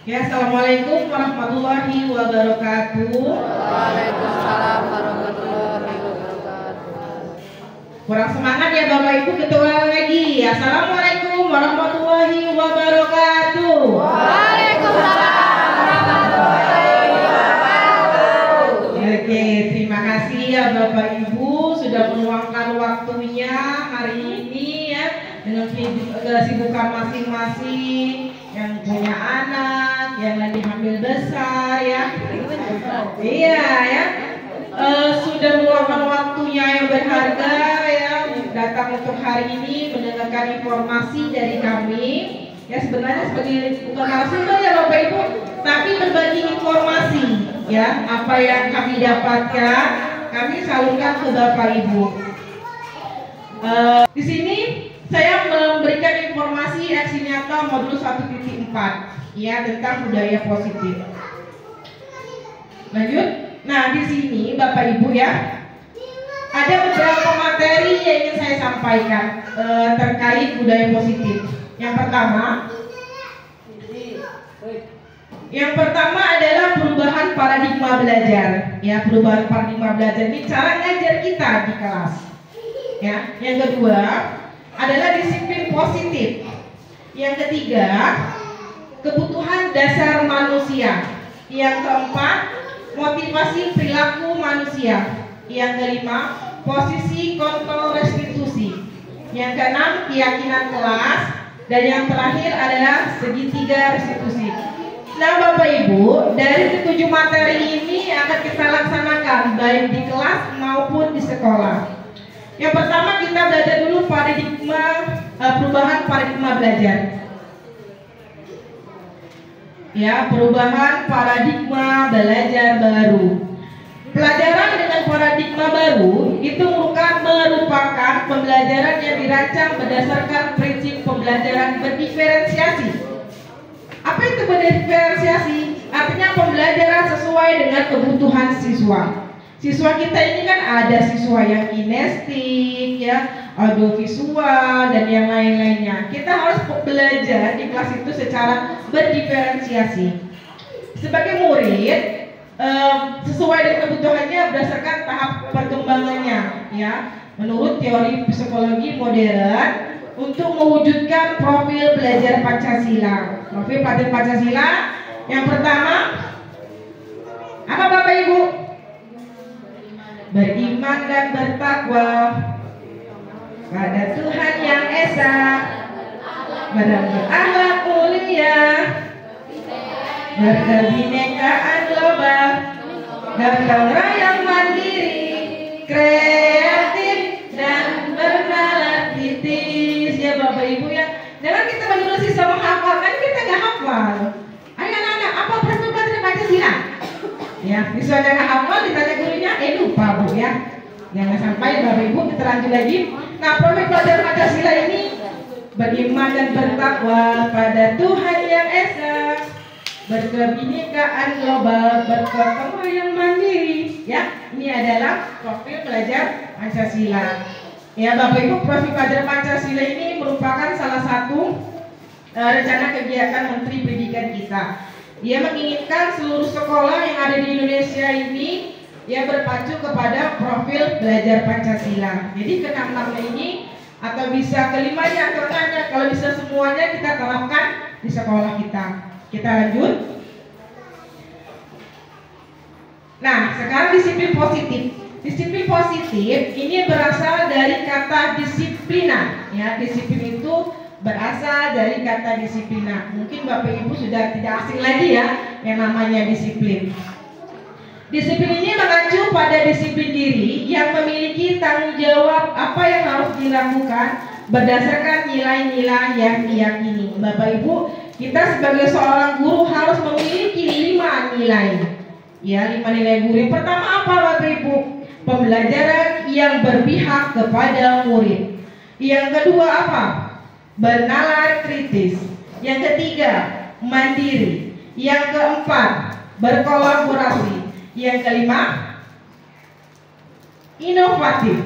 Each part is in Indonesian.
Ya, assalamualaikum warahmatullahi wabarakatuh. Waalaikumsalam warahmatullahi wabarakatuh. Kurang semangat ya Bapak Ibu, kita ulang lagi. Assalamualaikum warahmatullahi wabarakatuh. Waalaikumsalam warahmatullahi wabarakatuh. Oke, terima kasih ya Bapak Ibu sudah meluangkan waktunya hari ini ya dengan kesibukan masing-masing, yang punya anak, yang lagi hamil besar ya. Iya ya. Sudah meluangkan waktunya yang berharga ya datang untuk hari ini mendengarkan informasi dari kami. Ya sebenarnya sebagai bukan narasumber ya Bapak Ibu, tapi berbagi informasi ya apa yang kami dapatkan kami salurkan ke Bapak Ibu. Di sini saya memberikan informasi aksi nyata modul 1.4 ya tentang budaya positif. Lanjut. Nah, di sini Bapak Ibu ya ada beberapa materi yang ingin saya sampaikan terkait budaya positif. Yang pertama adalah perubahan paradigma belajar. Ya, perubahan paradigma belajar ini cara ngajar kita di kelas. Ya, yang kedua adalah disiplin positif. Yang ketiga, kebutuhan dasar manusia. Yang keempat, motivasi perilaku manusia. Yang kelima, posisi kontrol restitusi. Yang keenam, keyakinan kelas. Dan yang terakhir adalah segitiga restitusi. Nah Bapak Ibu, dari ketujuh materi ini akan kita laksanakan baik di kelas maupun di sekolah. Yang pertama kita belajar dulu perubahan paradigma belajar. Ya, perubahan paradigma belajar baru. Pelajaran dengan paradigma baru itu merupakan pembelajaran yang dirancang berdasarkan prinsip pembelajaran berdiferensiasi. Apa itu berdiferensiasi? Artinya pembelajaran sesuai dengan kebutuhan siswa. Siswa kita ini kan ada siswa yang kinestik, ya, audiovisual dan yang lain-lainnya. Kita harus belajar di kelas itu secara berdiferensiasi. Sebagai murid, sesuai dengan kebutuhannya berdasarkan tahap perkembangannya, ya. Menurut teori psikologi modern, untuk mewujudkan profil belajar Pancasila. Profil belajar Pancasila yang pertama, apa Bapak Ibu? Beriman dan bertakwa pada Tuhan yang Esa, berakhlak mulia, berkebinekaan global, gotong royong mandiri, kreatif dan bernalar kritis. Ya Bapak Ibu ya, jangan kita berdua siswa menghafal, kan kita nggak hafal. Ayo anak-anak, apa profil belajar Pancasila? Ya, siswa jangan hafal, ditanya gurunya, lupa Bu ya. Jangan sampai Bapak Ibu, kita lanjut lagi. Nah, profil belajar Pancasila ini beriman dan bertakwa pada Tuhan yang Esa, berkebinekaan global, bergotong royong mandiri. Ya, ini adalah profil belajar Pancasila. Ya, Bapak Ibu, profil belajar Pancasila ini merupakan salah satu rencana kegiatan Menteri Pendidikan kita. Dia menginginkan seluruh sekolah yang ada di Indonesia ini ya berpacu kepada profil belajar Pancasila. Jadi keenam-enamnya ini atau bisa kelimanya atau enamnya, kalau bisa semuanya kita terapkan di sekolah kita. Kita lanjut. Nah, sekarang disiplin positif. Disiplin positif ini berasal dari kata disiplina. Ya, disiplin itu berasal dari kata disiplina. Mungkin Bapak Ibu sudah tidak asing lagi ya yang namanya disiplin. Disiplin ini mengacu pada disiplin diri yang memiliki tanggung jawab apa yang harus dilakukan berdasarkan nilai-nilai yang diyakini. Bapak Ibu, kita sebagai seorang guru harus memiliki 5 nilai. Ya, 5 nilai guru. Yang pertama apa Bapak Ibu? Pembelajaran yang berpihak kepada murid. Yang kedua apa? Bernalar kritis. Yang ketiga, mandiri. Yang keempat, berkolaborasi. Yang kelima, inovatif.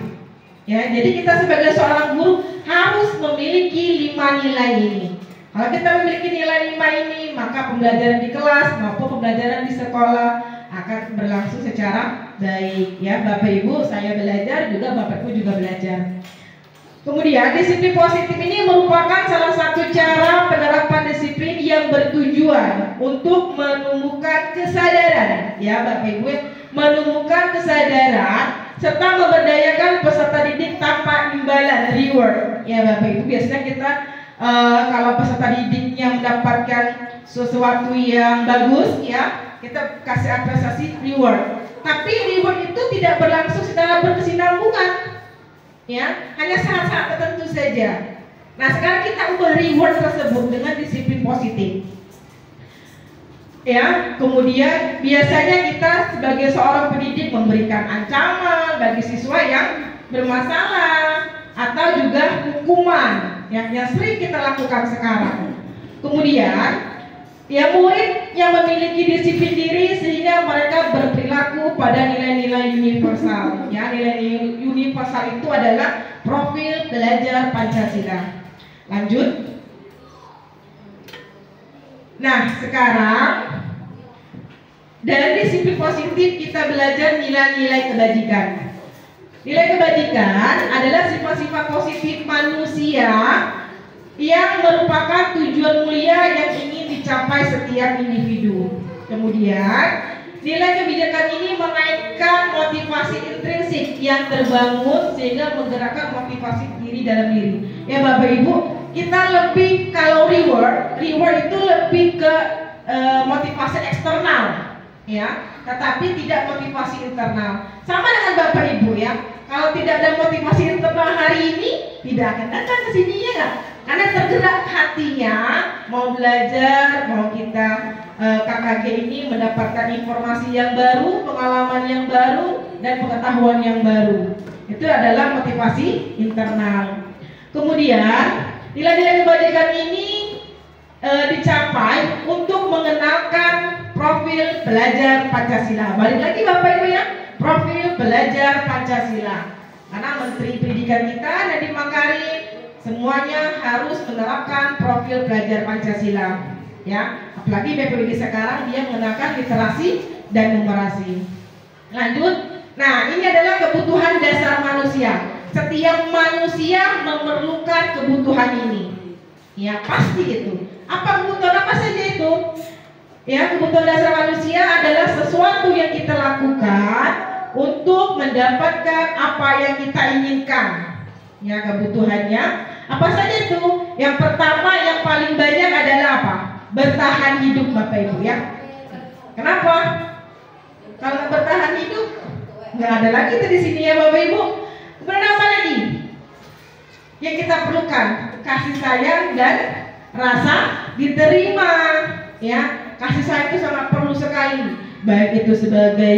Ya, jadi kita sebagai seorang guru harus memiliki 5 nilai ini. Kalau kita memiliki nilai 5 ini, maka maka pembelajaran di kelas maupun pembelajaran di sekolah akan berlangsung secara baik ya. Bapak Ibu, saya belajar juga Bapak Ibu juga belajar. Kemudian disiplin positif ini merupakan salah satu cara penerapan disiplin yang bertujuan untuk menemukan kesadaran ya Bapak Ibu, menemukan kesadaran serta memberdayakan peserta didik tanpa imbalan reward ya Bapak Ibu. Biasanya kita kalau peserta didiknya mendapatkan sesuatu yang bagus ya, kita kasih apresiasi reward. Tapi reward itu tidak berlangsung secara berkesinambungan ya, hanya saat-saat tertentu saja. Nah sekarang kita ubah reward tersebut dengan disiplin positif ya. Kemudian biasanya kita sebagai seorang pendidik memberikan ancaman bagi siswa yang bermasalah atau juga hukuman yang sering kita lakukan sekarang. Kemudian ya, murid yang memiliki disiplin diri sehingga mereka berperilaku pada nilai-nilai universal ya. Nilai universal itu adalah profil belajar Pancasila. Lanjut. Nah sekarang dari disiplin positif kita belajar nilai-nilai kebajikan. Nilai kebajikan adalah sifat-sifat positif manusia yang merupakan tujuan mulia yang ingin dicapai setiap individu. Kemudian nilai kebijakan ini mengaitkan motivasi intrinsik yang terbangun sehingga menggerakkan motivasi diri dalam diri. Ya Bapak Ibu, kita lebih kalau reward itu lebih ke motivasi eksternal ya, tetapi tidak motivasi internal. Sama dengan Bapak Ibu ya, kalau tidak ada motivasi internal hari ini tidak akan datang ke sini ya nggak? Karena tergerak hatinya mau belajar, mau kita KKG ini mendapatkan informasi yang baru, pengalaman yang baru, dan pengetahuan yang baru. Itu adalah motivasi internal. Kemudian nilai-nilai kebajikan ini dicapai untuk mengenalkan profil belajar Pancasila. Balik lagi Bapak Ibu ya, profil belajar Pancasila. Karena Menteri Pendidikan kita Nadiem Makarim semuanya harus menerapkan profil belajar Pancasila ya. Apalagi BPWD sekarang dia mengenalkan literasi dan numerasi. Lanjut. Nah ini adalah kebutuhan dasar manusia. Setiap manusia memerlukan kebutuhan ini ya, pasti itu. Apa kebutuhan apa saja itu ya? Kebutuhan dasar manusia adalah sesuatu yang kita lakukan untuk mendapatkan apa yang kita inginkan ya. Kebutuhannya apa saja itu? Yang pertama yang paling banyak adalah apa? Bertahan hidup Bapak Ibu ya. Kenapa? Kalau bertahan hidup nggak ada lagi tuh di sini ya Bapak Ibu. Kemudian apa lagi yang kita perlukan? Kasih sayang dan rasa diterima ya. Kasih sayang itu sangat perlu sekali, baik itu sebagai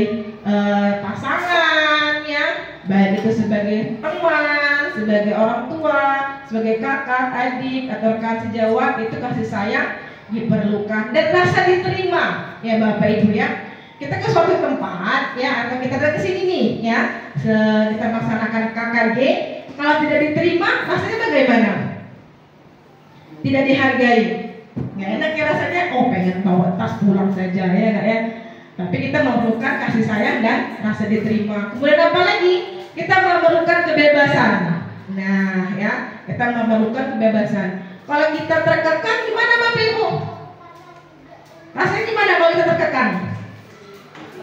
pasangan ya, baik itu sebagai teman, sebagai orang tua, sebagai kakak, adik, atau rekan sejawat. Itu kasih sayang diperlukan dan rasa diterima ya Bapak Ibu ya. Kita ke suatu tempat ya, atau kita datang ke sini nih ya, kita melaksanakan KKG, kalau tidak diterima rasanya bagaimana? Tidak dihargai, nggak enak ya rasanya. Oh pengen bawa tas pulang saja ya nggak ya. Tapi kita memerlukan kasih sayang dan rasa diterima. Kemudian apa lagi? Kita memerlukan kebebasan. Nah ya, kita memerlukan kebebasan. Kalau kita terkekang gimana Bapak Ibu? Rasanya gimana kalau kita terkekang?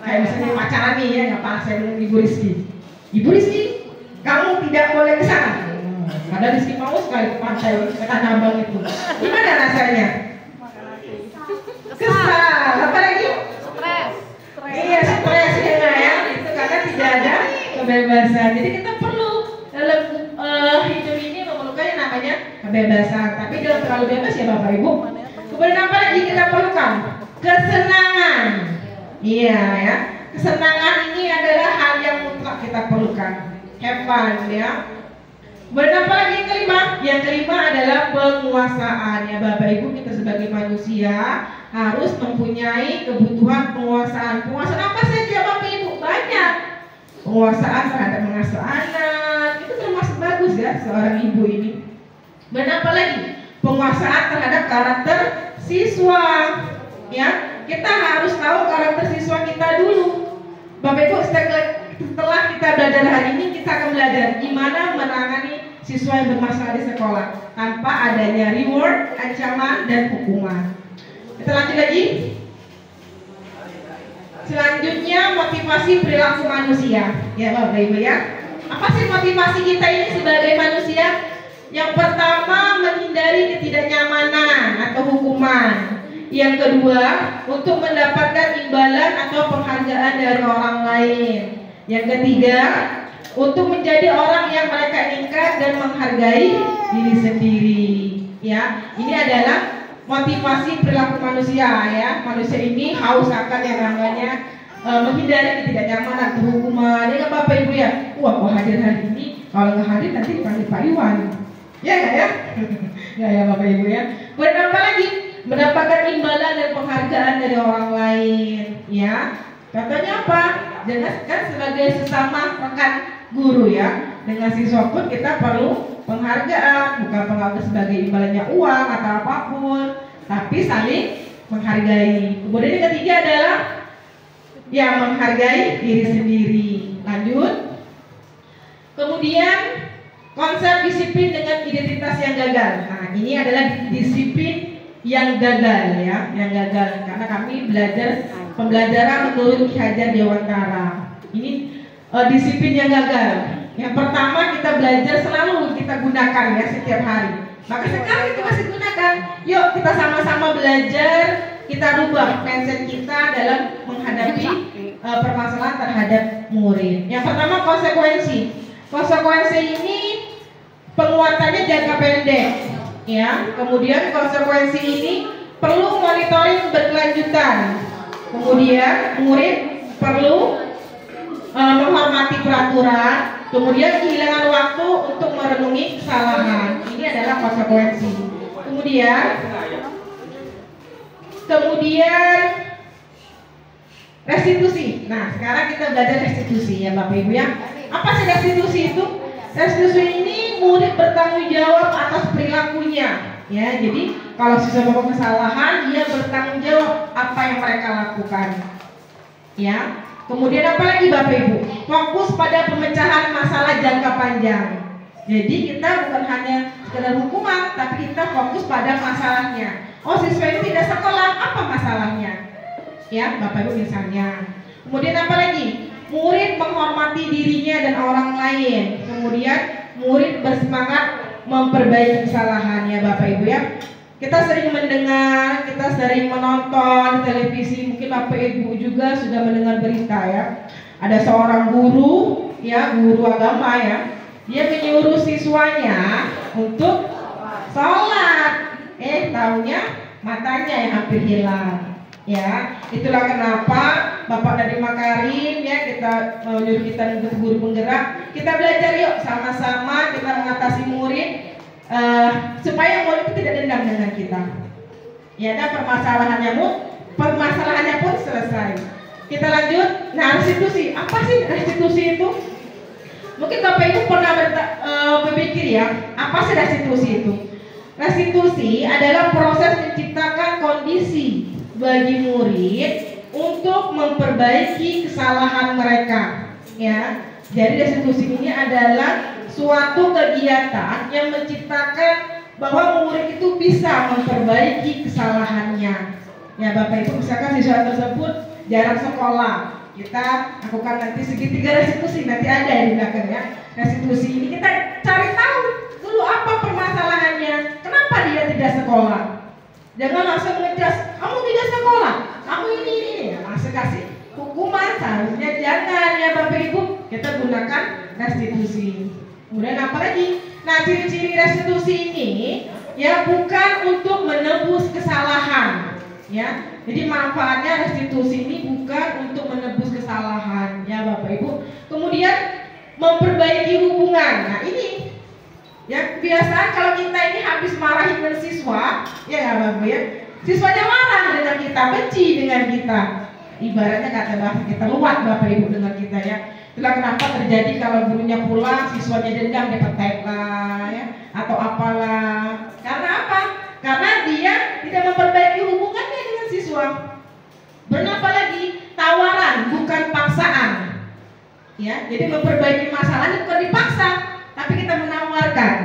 Kayak misalnya pacaran nih ya, nggak pas saya dengan Ibu Rizky. Ibu Rizky, kamu tidak boleh ke sana. Ada Rizky mau sekali ke pantai, ke Tanah Abang itu. Gimana rasanya? Kesal. Apa lagi? Stres. Iya, stres ya. Itu karena tidak ada kebebasan. Jadi kita perlu dalam hidup ini memerlukan yang namanya kebebasan. Tapi jangan terlalu bebas ya Bapak Ibu. Kemudian apa lagi kita perlukan? Kesenangan. Iya ya. Kesenangan ini adalah hal yang mutlak kita perlukan. Have fun ya. Kemudian apa lagi yang kelima? Yang kelima adalah penguasaan ya Bapak Ibu. Kita sebagai manusia harus mempunyai kebutuhan penguasaan. Penguasaan apa saja Bapak Ibu? Banyak. Penguasaan terhadap mengasuh anak itu termasuk bagus ya seorang ibu ini. Dan apa lagi? Penguasaan terhadap karakter siswa ya. Kita harus tahu karakter siswa kita dulu. Bapak Ibu, setelah kita belajar hari ini, kita akan belajar gimana menangani siswa yang bermasalah di sekolah tanpa adanya reward, ancaman, dan hukuman. Kita lanjut lagi. Selanjutnya, motivasi perilaku manusia. Ya Bapak Ibu ya. Apa sih motivasi kita ini sebagai manusia? Yang pertama, menghindari ketidaknyamanan atau hukuman. Yang kedua, untuk mendapatkan imbalan atau penghargaan dari orang lain. Yang ketiga, untuk menjadi orang yang mereka inginkan dan menghargai diri sendiri. Ya, ini adalah motivasi perilaku manusia ya. Manusia ini haus akan yang namanya menghindari ketidaknyamanan atau hukuman. Ya kan Bapak Ibu ya? Wah, kok hadir hari ini? Kalau nggak hadir nanti dipanggil Pak Iwan. Ya nggak ya? Nggak ya Bapak Ibu ya. Kemudian apa lagi? Mendapatkan imbalan dan penghargaan dari orang lain. Ya. Contohnya apa? Jangan kan sebagai sesama rekan guru ya. Dengan siswa pun kita perlu penghargaan, bukan penghargaan sebagai imbalannya uang atau apapun, tapi saling menghargai. Kemudian yang ketiga adalah ya menghargai diri sendiri. Lanjut. Kemudian konsep disiplin dengan identitas yang gagal. Nah, ini adalah disiplin yang gagal ya, yang gagal karena kami belajar pembelajaran menurut Ki Hajar Dewantara. Ini disiplin yang gagal. Yang pertama, kita belajar selalu kita gunakan ya setiap hari. Maka sekarang kita masih gunakan. Yuk kita sama-sama belajar, kita rubah mindset kita dalam menghadapi permasalahan terhadap murid. Yang pertama, konsekuensi. Konsekuensi ini penguatannya jangka pendek. Ya, kemudian konsekuensi ini perlu monitoring berkelanjutan. Kemudian murid perlu menghormati peraturan. Kemudian kehilangan waktu untuk merenungi kesalahan. Ini adalah konsekuensi. Kemudian restitusi. Nah, sekarang kita belajar restitusi ya Bapak Ibu ya. Apa sih restitusi itu? Restitusi ini murid bertanggung jawab atas perilakunya. Ya, jadi kalau siswa melakukan kesalahan, dia bertanggung jawab apa yang mereka lakukan. Ya. Kemudian apa lagi Bapak Ibu? Fokus pada pemecahan masalah jangka panjang. Jadi kita bukan hanya sekedar hukuman, tapi kita fokus pada masalahnya. Oh, siswa ini tidak sekolah, apa masalahnya? Ya, Bapak Ibu misalnya. Kemudian apa lagi? Murid menghormati dirinya dan orang lain. Kemudian murid bersemangat memperbaiki kesalahannya Bapak Ibu ya. Kita sering mendengar, kita sering menonton di televisi, mungkin Bapak Ibu juga sudah mendengar berita ya. Ada seorang guru ya, guru agama ya. Dia menyuruh siswanya untuk sholat. Taunya matanya yang hampir hilang. Ya, itulah kenapa Bapak Nadiem Makarim ya kita menyuruh kita untuk guru penggerak. Kita belajar yuk sama-sama kita mengatasi murid supaya murid itu tidak dendam dengan kita. Ya, dan permasalahannya pun selesai. Kita lanjut. Nah, restitusi. Apa sih restitusi itu? Mungkin Bapak Ibu pernah berpikir ya, apa sih restitusi itu? Restitusi adalah proses menciptakan kondisi bagi murid untuk memperbaiki kesalahan mereka. Ya, jadi restitusi ini adalah suatu kegiatan yang menciptakan bahwa murid itu bisa memperbaiki kesalahannya. Ya Bapak Ibu, misalkan siswa tersebut jarang sekolah, kita lakukan nanti segitiga restitusi, nanti ada di belakangnya. Restitusi ini kita cari tahu dulu apa permasalahannya, kenapa dia tidak sekolah. Jangan langsung ngejudge, kamu tidak sekolah, kamu ini. Langsung kasih hukuman, seharusnya jangan ya Bapak Ibu. Kita gunakan restitusi. Kemudian apa lagi? Nah, ciri-ciri restitusi ini ya bukan untuk menebus kesalahan. Ya, jadi manfaatnya restitusi ini bukan untuk menebus kesalahan ya Bapak Ibu. Kemudian memperbaiki hubungan. Nah, ini ya kebiasaan kalau kita ini habis marahin siswa, ya Bapak ya. Siswanya marah dengan kita, benci dengan kita. Ibaratnya kata bahasa kita luat Bapak Ibu dengan kita ya. Itulah kenapa terjadi kalau gurunya pulang, siswanya dendam, dia petek lah ya, atau apalah. Karena apa? Karena dia tidak memperbaiki hubungannya dengan siswa. siswa. Berapa lagi? Tawaran, bukan paksaan. Ya, jadi memperbaiki masalah bukan dipaksa, tapi kita menawarkan.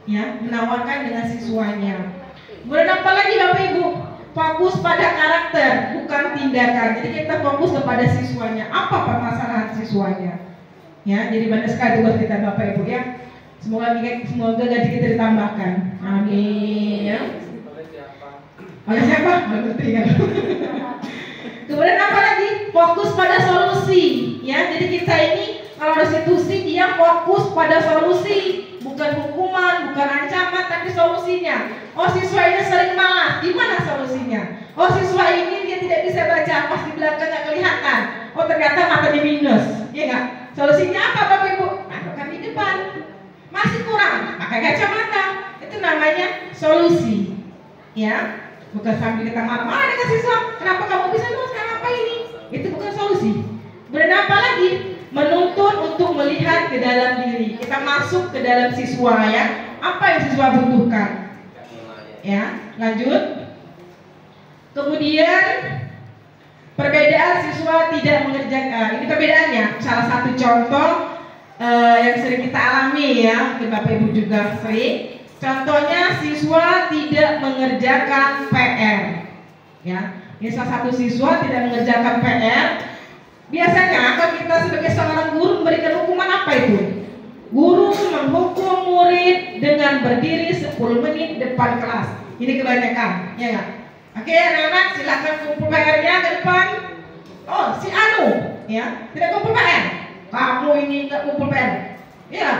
Ya, menawarkan dengan siswanya. Kemudian apa lagi Bapak Ibu? Fokus pada karakter, bukan tindakan. Jadi kita fokus kepada siswanya. Apa permasalahan siswanya? Ya, jadi banyak sekali tugas kita Bapak Ibu ya. Semoga gaji kita ditambahkan. Amin ya. Oleh siapa? Kemudian apa lagi? Fokus pada solusi. Ya, jadi kita ini kalau restitusi dia fokus pada solusi, bukan hukuman, bukan ancaman, tapi solusinya. Oh, siswa ini sering malas, gimana solusinya? Oh, siswa ini dia tidak bisa baca, pas di belakang nggak kelihatan. Oh, ternyata matanya minus, ya nggak? Solusinya apa Bapak Ibu? Taruhkan di depan. Masih kurang, pakai kacamata. Itu namanya solusi. Ya, bukan sambil kita marah-marah dengan siswa. Kenapa kamu bisa lulus? Kenapa ini? Itu bukan solusi. Kemudian apa lagi? Menuntun untuk melihat ke dalam diri. Kita masuk ke dalam siswa ya. Apa yang siswa butuhkan? Ya, lanjut. Kemudian perbedaan siswa tidak mengerjakan. Ini perbedaannya. Salah satu contoh yang sering kita alami ya, mungkin Bapak Ibu juga sering. Contohnya siswa tidak mengerjakan PR. Ya, ini salah satu siswa tidak mengerjakan PR. Biasanya kalau kita sebagai seorang guru memberikan hukuman apa itu? Guru menghukum murid dengan berdiri 10 menit depan kelas. Ini kebanyakan, ya nggak? Oke, anak-anak silakan kumpul PR-nya ke depan. Oh, si Anu, ya, tidak kumpul PR. Kamu ini nggak kumpul PR, ya?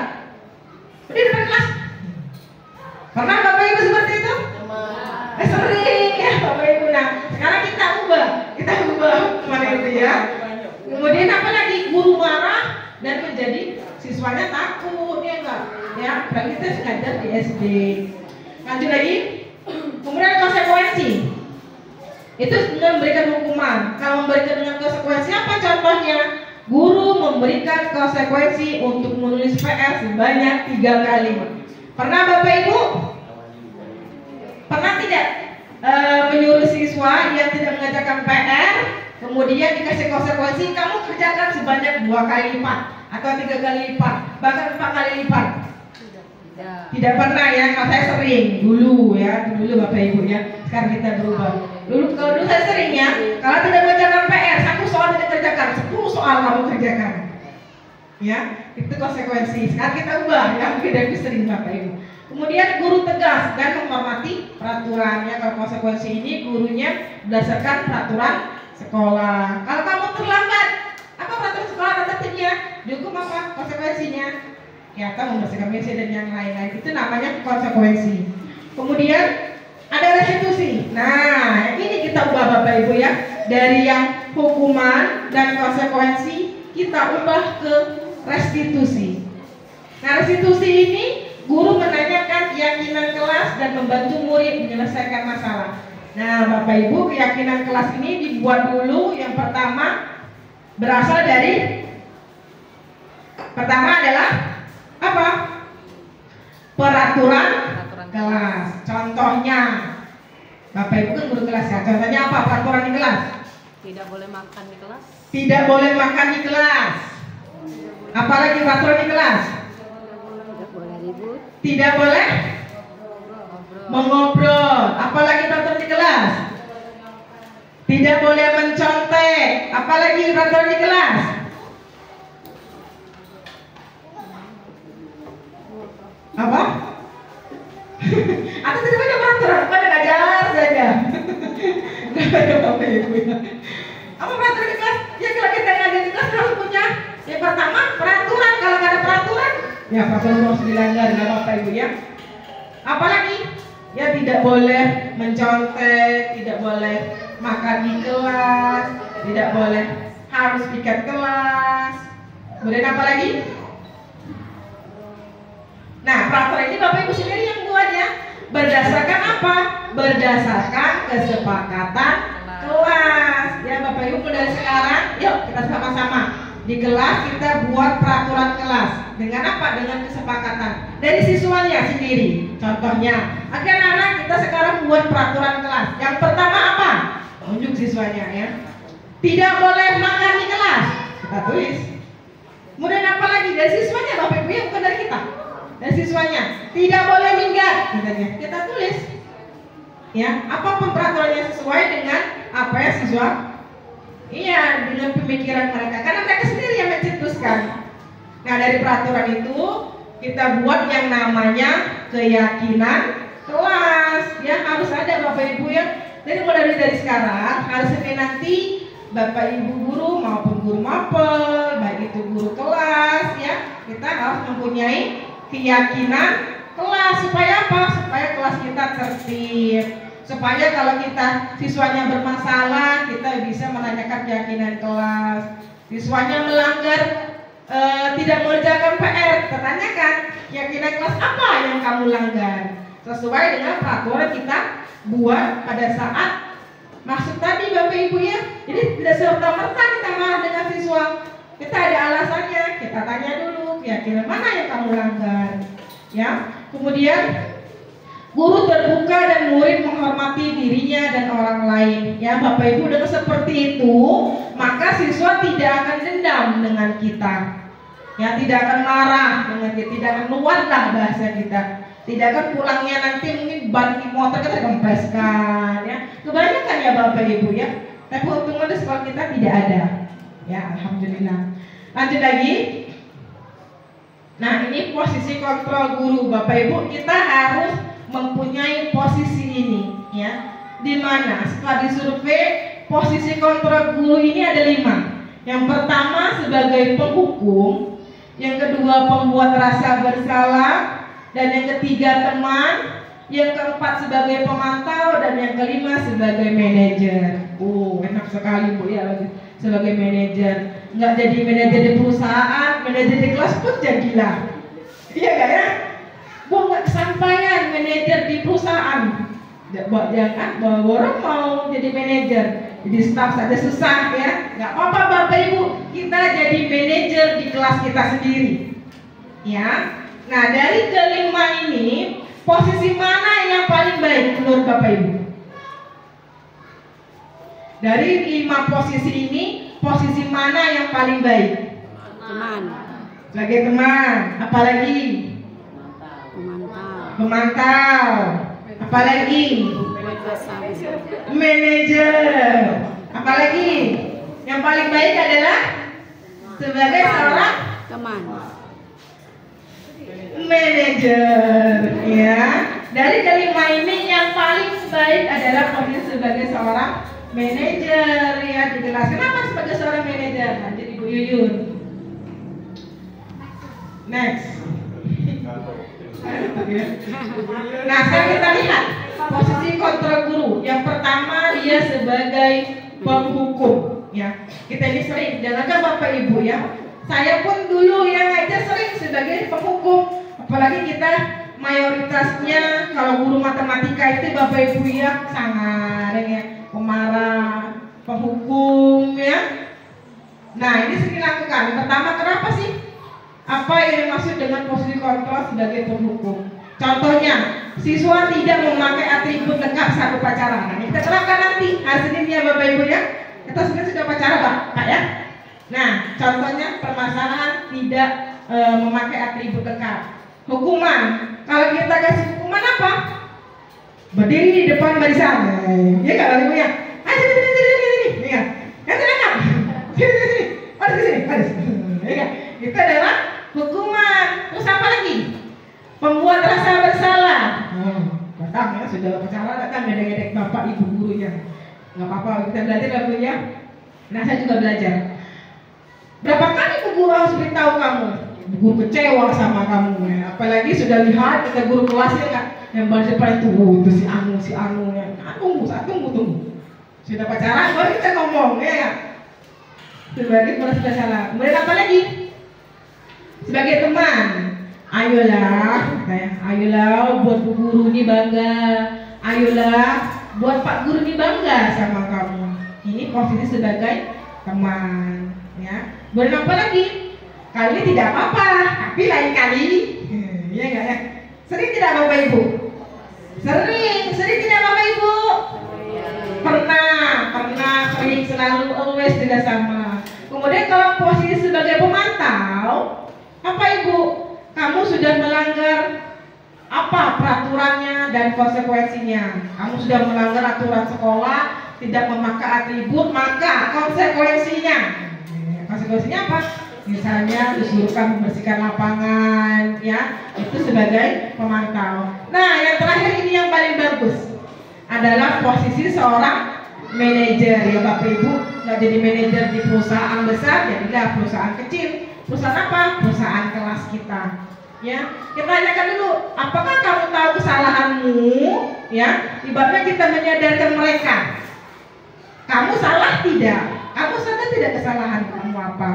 Berdiri depan kelas. Pernah Bapak Ibu seperti itu? Sering ya Bapak Ibu. Nah, sekarang kita ubah kemana itu ya. Kemudian apa lagi? Guru marah dan menjadi siswanya takut, ya enggak? Ya, berarti kita ngajar di SD. Lanjut lagi. Kemudian konsekuensi. Itu memberikan hukuman. Kalau memberikan dengan konsekuensi apa contohnya? Guru memberikan konsekuensi untuk menulis PR sebanyak 3 kali. Pernah Bapak Ibu? Pernah tidak menyuruh siswa yang tidak mengerjakan PR, kemudian dikasih konsekuensi kamu kerjakan sebanyak 2 kali lipat atau 3 kali lipat, bahkan 4 kali lipat? Tidak pernah ya. Kalau saya sering dulu Bapak Ibu ya. Sekarang kita berubah. Kalau dulu saya sering ya. Kalau tidak mengerjakan PR, 1 soal tidak kerjakan, 10 soal kamu kerjakan. Ya, itu konsekuensi. Sekarang kita ubah ya. Mungkin dari sering Bapak Ibu. Kemudian guru tegas dan menghormati peraturannya. Kalau konsekuensi ini gurunya berdasarkan peraturan sekolah. Kalau kamu terlambat, apa peraturan sekolah tertentunya? Dihukum apa konsekuensinya? Ya, atau membersihkan WC dan yang lain-lain. Itu namanya konsekuensi. Kemudian ada restitusi. Nah, ini kita ubah Bapak Ibu ya. Dari yang hukuman dan konsekuensi kita ubah ke restitusi. Nah, restitusi ini guru menanyakan keyakinan kelas dan membantu murid menyelesaikan masalah. Nah, Bapak Ibu, keyakinan kelas ini dibuat dulu. Yang pertama berasal dari adalah apa? Peraturan kelas. Contohnya, Bapak Ibu kan guru kelas ya. Contohnya apa peraturan di kelas? Tidak boleh makan di kelas. Tidak boleh makan di kelas. Apalagi peraturan di kelas? Tidak boleh ribut. Tidak boleh mengobrol. Apalagi peraturan di kelas? Tidak boleh mencontek. Apalagi peraturan di kelas? Apa? Atau tidak banyak peraturan, pada ngajar saja. Gak ada Bapak Ibu ya. Apa peraturan di kelas? Ya kalau kita ngajar di kelas harus punya. Yang pertama peraturan. Kalau nggak ada peraturan, ya peraturan harus dilanggar, nggak Bapak Ibu ya. Apalagi? Ya tidak boleh mencontek, tidak boleh makan di kelas, tidak boleh harus piket kelas. Kemudian apa lagi? Nah, peraturan ini Bapak Ibu sendiri yang buat ya. Berdasarkan apa? Berdasarkan kesepakatan kelas. Ya Bapak Ibu, mulai sekarang yuk kita sama-sama di kelas kita buat peraturan kelas. Dengan apa? Dengan kesepakatan dari siswanya sendiri. Contohnya, oke anak-anak, kita sekarang buat peraturan kelas. Yang pertama apa? siswanya ya. Tidak boleh makan di kelas, kita tulis. Kemudian apa lagi? Dari siswanya, Bapak Ibu ya, bukan dari kita. Dari siswanya, tidak boleh minggat, kita tulis. Ya, apapun peraturannya sesuai dengan apa ya siswa. Iya, dengan pemikiran mereka, karena mereka sendiri yang mencetuskan. Nah, dari peraturan itu kita buat yang namanya keyakinan kelas. Ya, harus ada Bapak Ibu ya. Jadi mulai dari sekarang, hari Senin nanti Bapak Ibu guru maupun guru mapel, baik itu guru kelas ya, kita harus mempunyai keyakinan kelas. Supaya apa? Supaya kelas kita tertib. Supaya kalau kita siswanya bermasalah, kita bisa menanyakan keyakinan kelas. Siswanya melanggar tidak mengerjakan PR, kita tanyakan keyakinan kelas apa yang kamu langgar, sesuai dengan peraturan kita buat pada saat masuk tadi Bapak Ibu ya. Jadi tidak serta-merta kita marah dengan siswa, kita ada alasannya, kita tanya dulu keyakinan mana yang kamu langgar ya. Kemudian guru terbuka dan murid menghormati dirinya dan orang lain ya. Bapak Ibu, dengan seperti itu maka siswa tidak akan dendam dengan kita ya, tidak akan marah dengan kita, tidak akan luar lah bahasa kita, tidak akan pulangnya nanti mungkin ban motor kita kempeskan ya. Kebanyakan ya Bapak Ibu ya, tapi untungnya di sekolah kita tidak ada ya, alhamdulillah. Lanjut lagi. Nah, ini posisi kontrol guru Bapak Ibu, kita harus mempunyai posisi ini ya, dimana setelah disurvei posisi kontrol guru ini ada 5. Yang pertama sebagai penghukum, yang kedua pembuat rasa bersalah, dan yang ketiga teman, yang keempat sebagai pemantau, dan yang kelima sebagai manajer. Enak sekali Bu ya, sebagai manajer. Nggak jadi manajer di perusahaan, manajer di kelas pun jadilah. Iya gak ya? Bu, nggak kesampaian manajer di perusahaan. Jangan bahwa orang mau jadi manajer, jadi staf saja susah ya. Nggak apa-apa Bapak Ibu, kita jadi manajer di kelas kita sendiri ya. Nah, dari kelima ini posisi mana yang paling baik menurut Bapak Ibu? Dari 5 posisi ini, posisi mana yang paling baik? Teman. Sebagai teman, apalagi? Pemantau. Apalagi? Manajer. Apalagi? Yang paling baik adalah sebagai seorang Teman. manajer ya. Dari kelima ini yang paling baik adalah posisi sebagai seorang manajer ya. Dijelaskan kenapa sebagai seorang manajer. Lanjut Ibu Yuyun. Next. Nah, sekarang kita lihat posisi kontrol guru. Yang pertama dia sebagai penghukum ya. Kita ini sering, jangankan Bapak Ibu ya, saya pun dulu yang ngajar sering sebagai penghukum. Apalagi kita mayoritasnya kalau guru matematika itu Bapak Ibu ya sangat ya, pemarah, penghukum ya. Nah, ini sering lakukan. Yang pertama, kenapa sih? Apa yang dimaksud dengan posisi kontrol sebagai penghukum? Contohnya, siswa tidak memakai atribut lengkap saat upacara. Nah, kita terapkan nanti hari Senin ya Bapak Ibu ya. Kita sudah upacara Pak ya. Nah, contohnya permasalahan tidak memakai atribut lengkap. Hukuman, kalau kita kasih hukuman apa? Berdiri di depan barisan. Ya nggak Bapak Ibu ya? Ayo sini. Ya. Yang enak. Sini. Baris ke sini. Baris. Ya. Itu adalah hukuman. Terus apa lagi? Membuat rasa bersalah. Datang ya, sudah upacara datang gedek-gedek Bapak Ibu gurunya. Nggak apa-apa, kita belajar lah Bu ya. Nah, saya juga belajar. Berapa kali Bu guru harus beritahu kamu? Guru kecewa sama kamu ya. Apalagi sudah lihat kita guru kelasnya nggak, yang baru depan itu si Anu ya. Tunggu. Sudah pacaran baru kita ngomong ya. Sebagai merasa bersalah. Kemudian apa lagi? Sebagai teman. Ayolah buat Bu guru ini bangga. Ayolah buat Pak guru ini bangga sama kamu. Ini posisi sebagai teman ya. Kemudian apa lagi? Kali ini tidak apa-apa, tapi lain kali ya enggak ya? Sering tidak Bapak Ibu? Sering tidak Bapak Ibu? Pernah sudah sama. Kemudian kalau posisi sebagai pemantau, apa Ibu? Kamu sudah melanggar apa peraturannya dan konsekuensinya? Kamu sudah melanggar aturan sekolah, tidak memakai atribut, maka konsekuensinya apa? Misalnya disuruhkan membersihkan lapangan, ya, itu sebagai pemantau. Nah, yang terakhir ini yang paling bagus adalah posisi seorang manajer, ya Bapak Ibu. Nggak jadi manajer di perusahaan besar, jadilah perusahaan kecil. Perusahaan apa? Perusahaan kelas kita. Ya, kita tanyakan dulu, apakah kamu tahu kesalahanmu? Ya, ibaratnya kita menyadarkan mereka. Kamu salah tidak? Kamu sadar tidak kesalahan kamu apa?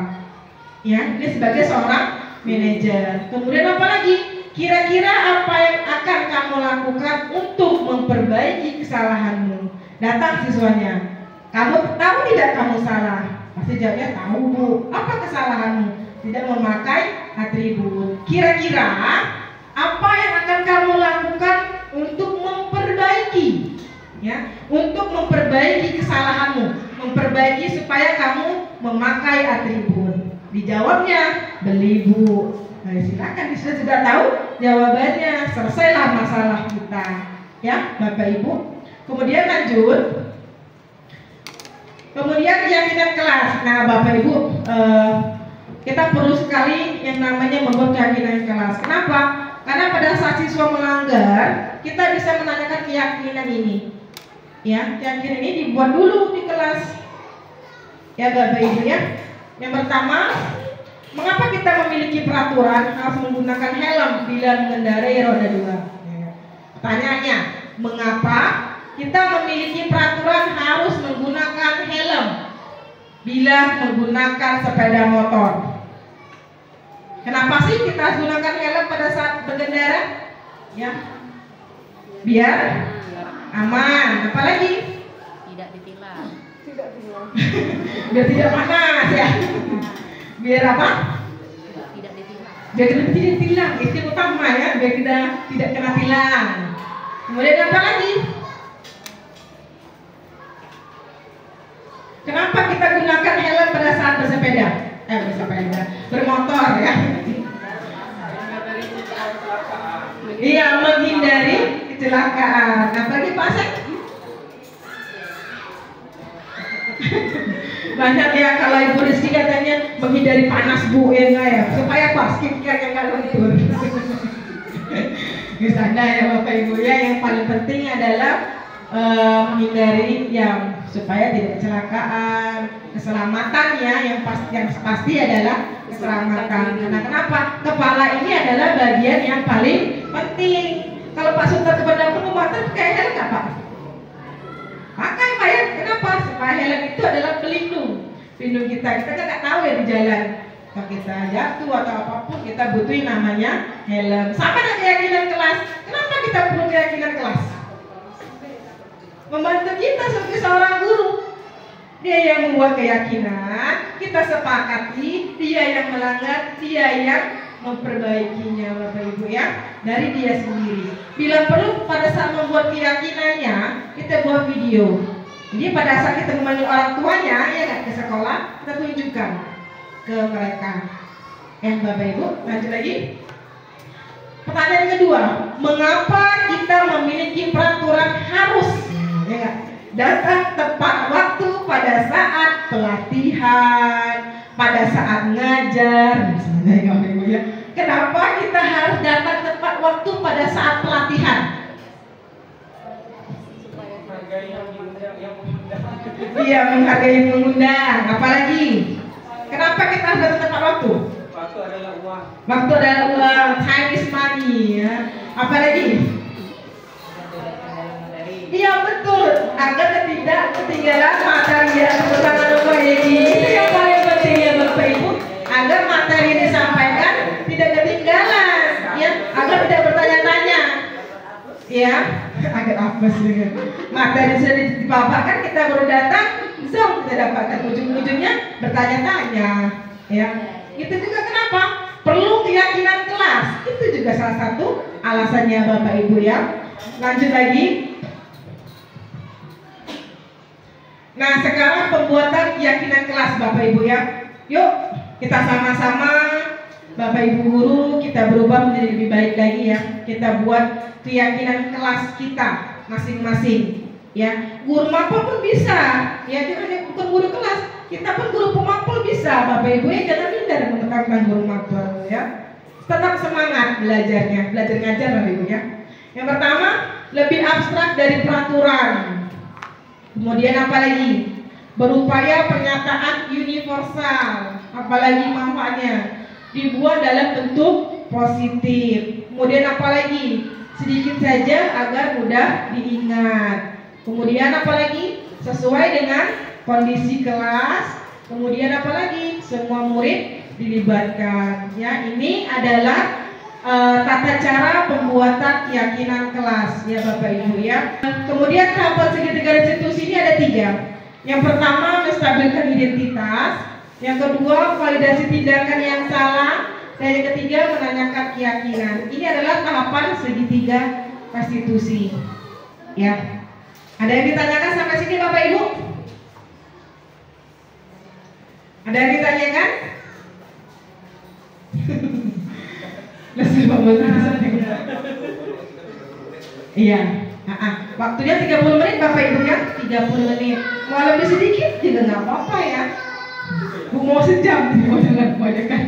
Ya, ini sebagai seorang manajer. Kemudian apa lagi? Kira-kira apa yang akan kamu lakukan untuk memperbaiki kesalahanmu? Datang siswanya. Kamu tahu tidak kamu salah? Pasti jawabnya tahu Bu. Apa kesalahanmu? Tidak memakai atribut. Kira-kira apa yang akan kamu lakukan untuk memperbaiki? Ya, untuk memperbaiki kesalahanmu, memperbaiki supaya kamu memakai atribut. Dijawabnya beli Bu. Nah, silakan, sudah tahu jawabannya, selesailah masalah kita, ya Bapak Ibu. Kemudian lanjut. Kemudian keyakinan kelas. Nah Bapak Ibu, kita perlu sekali yang namanya membuat keyakinan kelas. Kenapa? Karena pada saat siswa melanggar, kita bisa menanyakan keyakinan ini. Ya, keyakinan ini dibuat dulu di kelas. Ya Bapak Ibu ya. Yang pertama, mengapa kita memiliki peraturan harus menggunakan helm bila mengendarai roda 2? Pertanyaannya, mengapa kita memiliki peraturan harus menggunakan helm bila menggunakan sepeda motor? Kenapa sih kita harus gunakan helm pada saat berkendara? Ya, biar aman. Apalagi? Tidak ditilang. Biar tidak panas ya. Biar apa? Tidak ditilang. Biar tidak ditilang. Itu yang utama ya. Biar kita tidak kena tilang. Kemudian apa lagi? Kenapa kita gunakan helm pada saat bersepeda? Bermotor ya. Iya, menghindari kecelakaan. Apalagi Pak Asep? Banyak ya, kalau Ibu Rizky katanya menghindari panas Bu, ya enggak ya? Supaya apa? Skincare-nya enggak luntur. Misalnya ya Bapak Ibu ya, yang paling penting adalah menghindari yang supaya tidak kecelakaan, keselamatan ya, yang pasti adalah keselamatan. Karena kenapa? Kepala ini adalah bagian yang paling penting. Kalau Pak Sultan kepada aku motor pakai helm nggak Pak? Pakai Pak ya. Kenapa? Supaya helm itu adalah pelindung kita. Kita kan nggak tahu ya di jalan. Kalau kita jatuh atau apapun, kita butuhin namanya helm. Sama dengan keyakinan kelas. Kenapa kita perlu keyakinan kelas? Membantu kita sebagai seorang guru. Dia yang membuat keyakinan, kita sepakati, dia yang melanggar, dia yang memperbaikinya Bapak Ibu ya, dari dia sendiri. Bila perlu pada saat membuat keyakinannya, kita buat video. Jadi pada saat kita memanggil orang tuanya ya nggak ke sekolah, kita tunjukkan ke mereka. Yang Bapak Ibu, lanjut lagi. Pertanyaan kedua, mengapa kita memiliki peraturan harus ya, datang tepat waktu pada saat pelatihan, pada saat ngajar, misalnya ya Bapak Ibu ya. Kenapa kita harus datang tepat waktu pada saat pelatihan? Iya, menghargai yang mengundang. Apalagi? Kenapa kita harus datang tepat waktu? Waktu adalah uang. Waktu adalah uang, time is money ya. Apalagi? Iya betul, agar tidak ketinggalan materi yang bersama Bapak Ibu. Itu yang paling penting ya Bapak Ibu, agar materi yang disampaikan tidak ketinggalan, ya, agar tidak bertanya-tanya, ya, agak apa sih? Materi sudah dipaparkan, kita baru datang, zoom kita dapatkan ujung-ujungnya bertanya-tanya, ya. Itu juga kenapa? Perlu keyakinan kelas. Itu juga salah satu alasannya Bapak Ibu ya. Lanjut lagi. Nah, sekarang pembuatan keyakinan kelas Bapak Ibu ya. Yuk, kita sama-sama Bapak Ibu guru, kita berubah menjadi lebih baik lagi ya. Kita buat keyakinan kelas kita masing-masing ya. Guru mapel pun bisa ya, jangan bukan guru kelas, kita pun guru pemapel bisa Bapak Ibu ya. Jangan minder menekankan guru mapel ya. Tetap semangat belajarnya, belajar ngajar Bapak Ibu ya. Yang pertama, lebih abstrak dari peraturan. Kemudian apa lagi? Berupaya pernyataan universal. Apalagi manfaatnya? Dibuat dalam bentuk positif. Kemudian apa lagi? Sedikit saja agar mudah diingat. Kemudian apa lagi? Sesuai dengan kondisi kelas. Kemudian apa lagi? Semua murid dilibatkan. Ya, ini adalah tata cara pembuatan keyakinan kelas ya Bapak Ibu ya. Kemudian tahapan segitiga restitusi ini ada 3. Yang pertama, menstabilkan identitas. Yang kedua, validasi tindakan yang salah. Dan yang ketiga, menanyakan keyakinan. Ini adalah tahapan segitiga restitusi ya. Ada yang ditanyakan sampai sini Bapak Ibu? Ada yang ditanyakan? Iya, waktunya 30 menit Bapak Ibu ya, 30 menit. Mau lebih sedikit juga nggak apa-apa ya. Mau sejam, jangan kebanyakan.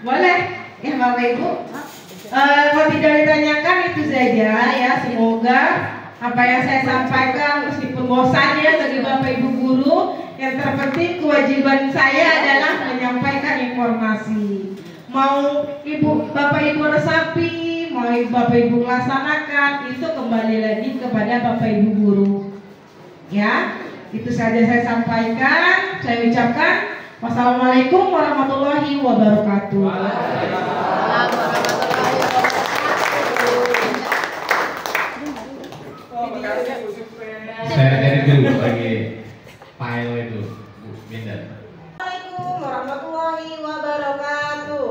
Boleh ya Bapak Ibu. Kalau tidak ditanyakan itu saja ya. Semoga apa yang saya sampaikan meskipun bosan ya bagi Bapak Ibu guru, yang terpenting kewajiban saya adalah menyampaikan informasi. Mau Bapak Ibu resapi, mau Bapak Ibu laksanakan, itu kembali lagi kepada Bapak Ibu guru. Ya, itu saja saya sampaikan. Saya ucapkan wassalamualaikum warahmatullahi wabarakatuh. Saya dari dulu bagi file itu, Bu Binda. Assalamualaikum warahmatullahi wabarakatuh.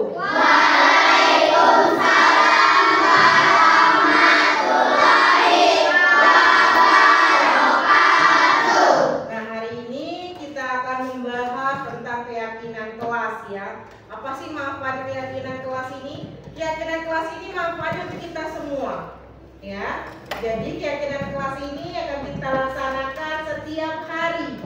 Nah, hari ini kita akan membahas tentang keyakinan kelas ya. Apa sih manfaat keyakinan kelas ini? Keyakinan kelas ini manfaatnya untuk kita semua ya. Jadi keyakinan kelas ini akan kita laksanakan setiap hari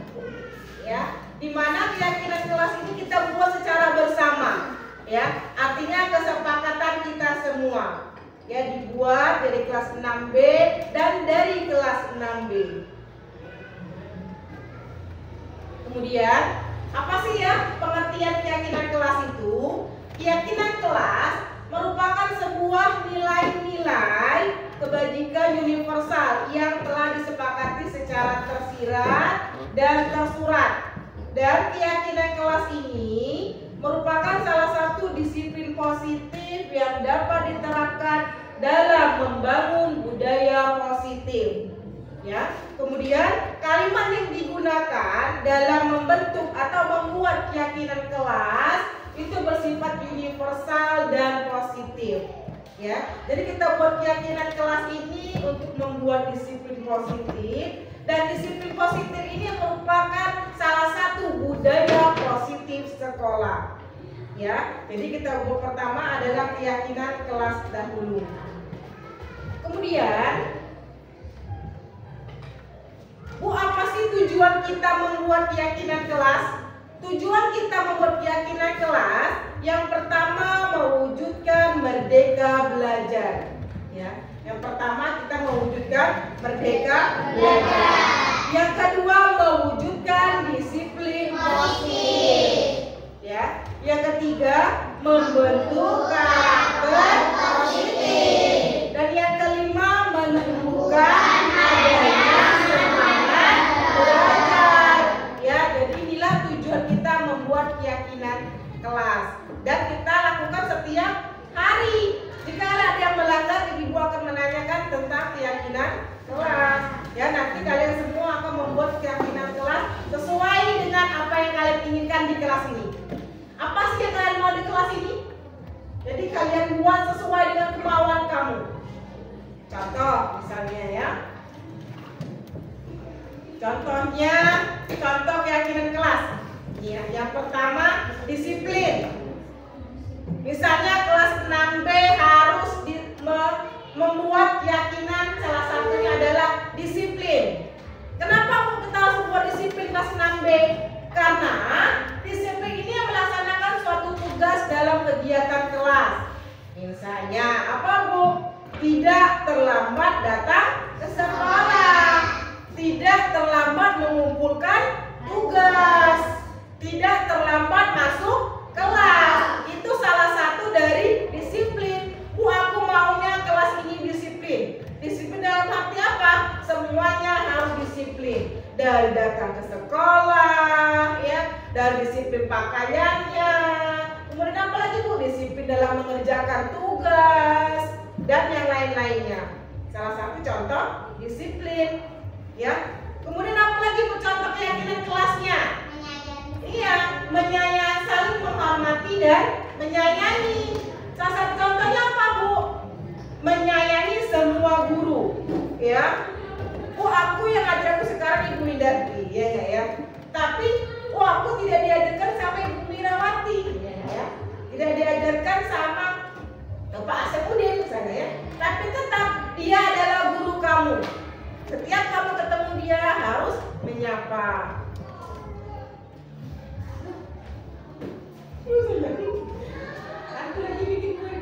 ya. Dimana keyakinan kelas ini kita buat secara bersama ya. Artinya kesepakatan kita semua ya, dibuat dari kelas 6B dan dari kelas 6B. Kemudian apa sih ya pengertian keyakinan kelas itu? Keyakinan kelas merupakan sebuah nilai-nilai kebajikan universal yang telah disepakati secara tersirat dan tersurat. Dan keyakinan kelas ini merupakan salah satu disiplin positif yang dapat diterapkan dalam membangun budaya positif. Ya. Kemudian kalimat yang digunakan dalam membentuk atau membuat keyakinan kelas itu bersifat universal dan positif. Ya, jadi kita buat keyakinan kelas ini untuk membuat disiplin positif, dan disiplin positif ini merupakan salah satu budaya positif sekolah. Ya, jadi kita buat pertama adalah keyakinan kelas dahulu. Kemudian, Bu, apa sih tujuan kita membuat keyakinan kelas? Tujuan kita membuat keyakinan kelas yang pertama mewujudkan merdeka belajar. Ya, yang pertama kita mewujudkan merdeka belajar. Yang kedua mewujudkan disiplin positif. Ya, yang ketiga membentuk karakter positif. Dan yang kelima menumbuhkan adanya semangat belajar. Ya, jadi inilah tujuan kita membuat keyakinan kelas, dan kita lakukan setiap hari. Jika ada yang melanggar, Ibu akan menanyakan tentang keyakinan kelas. Ya, nanti kalian semua akan membuat keyakinan kelas sesuai dengan apa yang kalian inginkan di kelas ini. Apa sih yang kalian mau di kelas ini? Jadi kalian buat sesuai dengan kemauan kamu. Contoh misalnya ya. Contohnya, contoh keyakinan kelas. Ya, yang pertama disiplin. Misalnya kelas 6B harus membuat keyakinan salah satunya adalah disiplin. Kenapa kita harus membuat disiplin kelas 6B? Karena disiplin ini yang melaksanakan suatu tugas dalam kegiatan kelas. Misalnya apa Bu? Tidak terlambat datang ke sekolah, tidak terlambat mengumpulkan tugas, tidak terlambat masuk kelas. Itu salah satu dari disiplin. Bu, aku maunya kelas ini disiplin. Disiplin dalam arti apa? Semuanya harus disiplin. Dari datang ke sekolah, ya, dari disiplin pakaiannya. Kemudian apa lagi Bu? Disiplin dalam mengerjakan tugas dan yang lain-lainnya. Salah satu contoh disiplin, ya. Kemudian apa lagi Bu contoh keyakinan kelasnya? Iya, menyayangi, saling menghormati dan menyayangi. Salah satu contohnya apa Bu? Menyayangi semua guru, ya. Bu, aku yang ngajar aku sekarang Ibu Widarti, ya nggak ya? Tapi, aku tidak diajarkan sama Ibu Mirawati, ya. Tidak diajarkan sama Pak Asepudin misalnya, ya. Tapi tetap dia adalah guru kamu. Setiap kamu ketemu dia harus menyapa. Aku lagi bikin kue.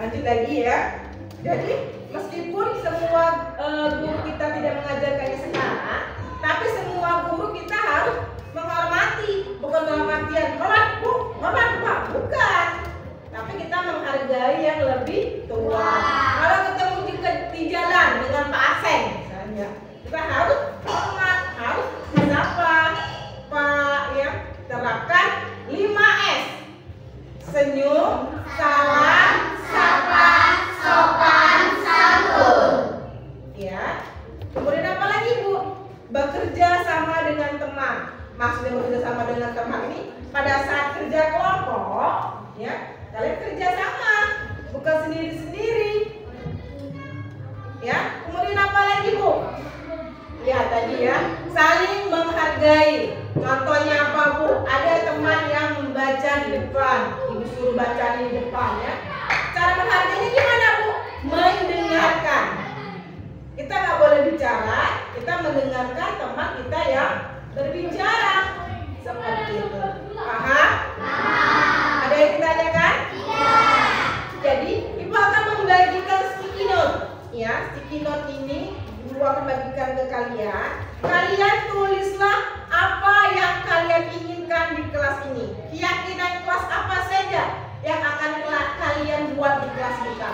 Lanjut lagi ya. Jadi meskipun semua guru kita tidak mengajarkannya sekarang, tapi semua guru kita harus menghormati. Bukan dalam artian hormat Bu, hormat Pak, bukan. Tapi kita menghargai yang lebih tua. Kalau ketemu di jalan dengan Pak Aseng misalnya, kita harus hormat, harus menyapa Pak, ya. Terapkan 5S. Senyum, salam, sapa, sopan, santun. Ya. Kemudian apa lagi Bu? Bekerja sama dengan teman. Maksudnya bekerja sama dengan teman ini pada saat kerja kelompok, ya, kalian kerja sama, bukan sendiri-sendiri. Ya. Kemudian apa lagi Bu? Ya tadi ya, saling menghargai. Contohnya apa Bu? Ada teman yang membaca di depan, Ibu suruh baca di depan, ya. Cara menghargainya gimana Bu? Mendengarkan. Kita nggak boleh bicara, kita mendengarkan teman kita yang berbicara. Seperti itu. Paham? Ada yang ditanyakan? Tidak. Jadi Ibu akan membagikan sticky note, ya. Sticky note ini Ibu akan bagikan ke kalian. Kalian tulislah apa yang kalian inginkan di kelas ini. Keyakinan kelas apa saja yang akan kalian buat di kelas kita.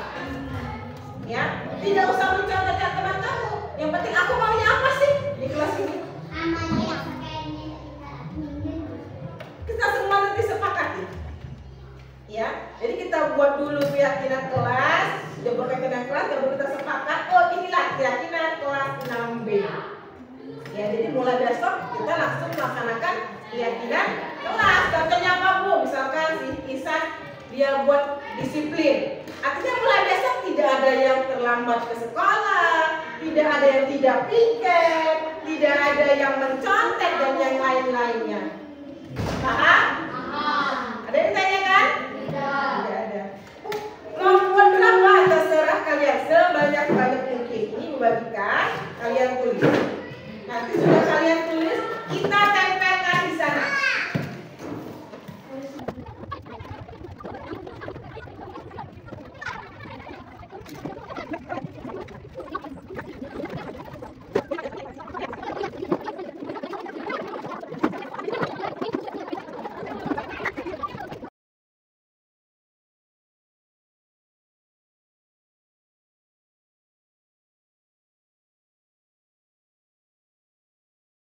Ya, tidak usah mencontohkan teman kamu. Yang penting aku maunya apa sih di kelas ini? Kita semua nanti sepakati. Ya, jadi kita buat dulu keyakinan kelas. Sudah buat keyakinan kelas, baru kita sepakat. Oh, inilah keyakinan kelas 6B. Ya, jadi mulai besok kita langsung melaksanakan keyakinan kelas. Contohnya apa Bu? Misalkan si Isan dia buat disiplin. Artinya mulai besok tidak ada yang terlambat ke sekolah, tidak ada yang tidak piket, tidak ada yang mencontek dan yang lain-lainnya. Paham? Ada yang ditanyakan? Tidak ada. Kemampuan berapa? Terserah kalian, sebanyak-banyak mungkin. Ini membagikan, kalian tulis.